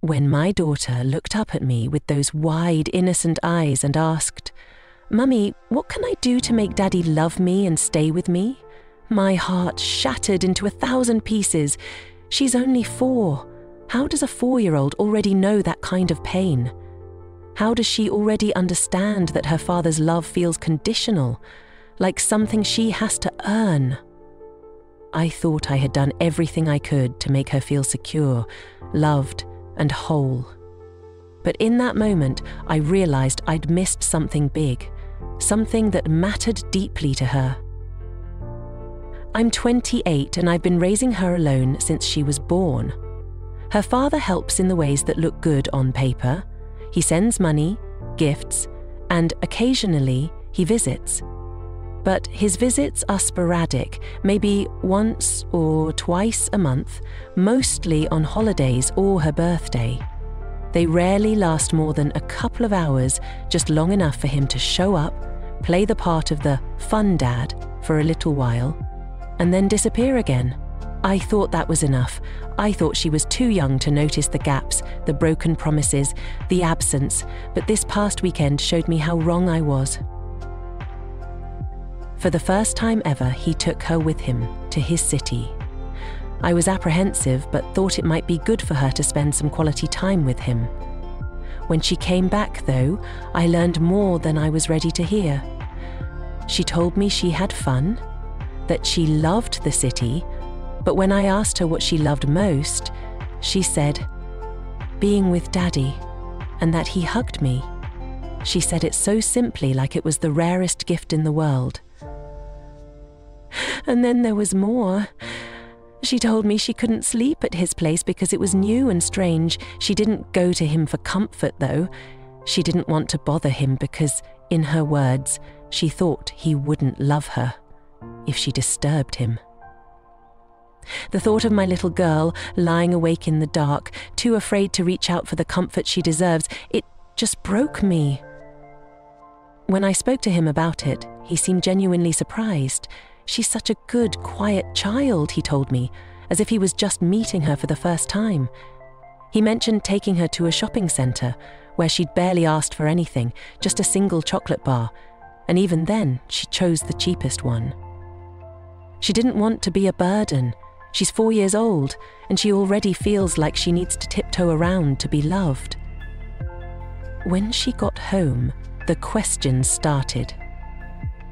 When my daughter looked up at me with those wide, innocent eyes and asked, "Mummy, what can I do to make Daddy love me and stay with me?" my heart shattered into 1,000 pieces. She's only 4. How does a 4-year-old already know that kind of pain? How does she already understand that her father's love feels conditional, like something she has to earn? I thought I had done everything I could to make her feel secure, loved, and whole. But in that moment, I realized I'd missed something big, something that mattered deeply to her. I'm 28 and I've been raising her alone since she was born. Her father helps in the ways that look good on paper. He sends money, gifts, and occasionally he visits. But his visits are sporadic, maybe once or twice a month, mostly on holidays or her birthday. They rarely last more than a couple of hours, just long enough for him to show up, play the part of the fun dad for a little while, and then disappear again. I thought that was enough. I thought she was too young to notice the gaps, the broken promises, the absence, but this past weekend showed me how wrong I was. For the first time ever, he took her with him to his city. I was apprehensive, but thought it might be good for her to spend some quality time with him. When she came back, though, I learned more than I was ready to hear. She told me she had fun, that she loved the city, but when I asked her what she loved most, she said, being with Daddy, and that he hugged me. She said it so simply, like it was the rarest gift in the world. And then there was more. She told me she couldn't sleep at his place because it was new and strange. She didn't go to him for comfort, though. She didn't want to bother him because, in her words, she thought he wouldn't love her if she disturbed him. The thought of my little girl lying awake in the dark, too afraid to reach out for the comfort she deserves, it just broke me. When I spoke to him about it, he seemed genuinely surprised. She's such a good, quiet child, he told me, as if he was just meeting her for the first time. He mentioned taking her to a shopping centre where she'd barely asked for anything, just a single chocolate bar, and even then she chose the cheapest one. She didn't want to be a burden. She's 4 years old, and she already feels like she needs to tiptoe around to be loved. When she got home, the questions started.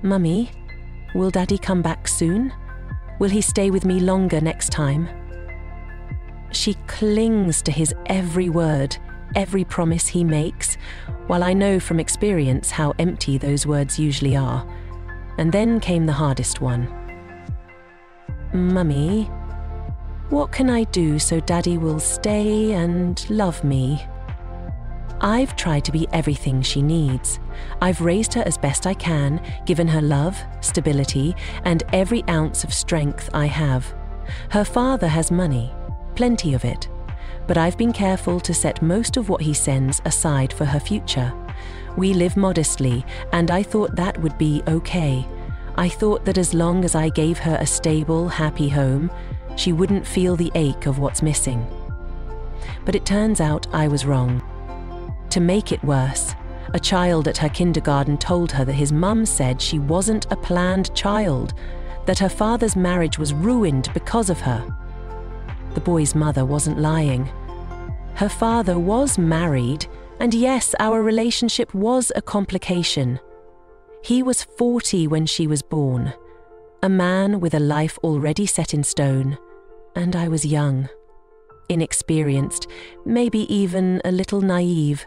Mummy, will Daddy come back soon? Will he stay with me longer next time? She clings to his every word, every promise he makes, while I know from experience how empty those words usually are. And then came the hardest one. Mummy, what can I do so Daddy will stay and love me? I've tried to be everything she needs. I've raised her as best I can, given her love, stability, and every ounce of strength I have. Her father has money, plenty of it, but I've been careful to set most of what he sends aside for her future. We live modestly, and I thought that would be okay. I thought that as long as I gave her a stable, happy home, she wouldn't feel the ache of what's missing. But it turns out I was wrong. To make it worse, a child at her kindergarten told her that his mum said she wasn't a planned child, that her father's marriage was ruined because of her. The boy's mother wasn't lying. Her father was married, and yes, our relationship was a complication. He was 40 when she was born, a man with a life already set in stone, and I was young, inexperienced, maybe even a little naive.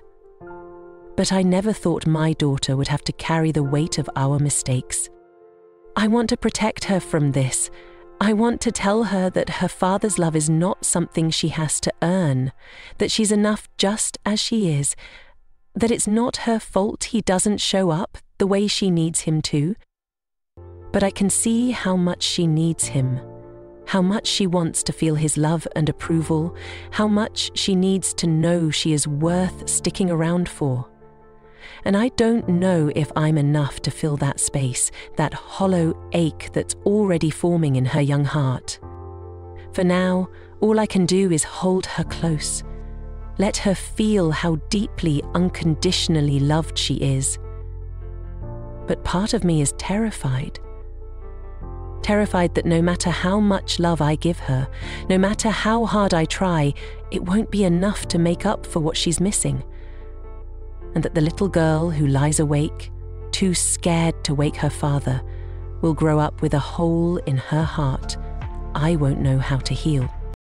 But I never thought my daughter would have to carry the weight of our mistakes. I want to protect her from this. I want to tell her that her father's love is not something she has to earn, that she's enough just as she is, that it's not her fault he doesn't show up the way she needs him to. But I can see how much she needs him, how much she wants to feel his love and approval, how much she needs to know she is worth sticking around for. And I don't know if I'm enough to fill that space, that hollow ache that's already forming in her young heart. For now, all I can do is hold her close, Let her feel how deeply, unconditionally loved she is. But part of me is terrified. Terrified that no matter how much love I give her, no matter how hard I try, it won't be enough to make up for what she's missing. And that the little girl who lies awake, too scared to wake her father, will grow up with a hole in her heart I won't know how to heal.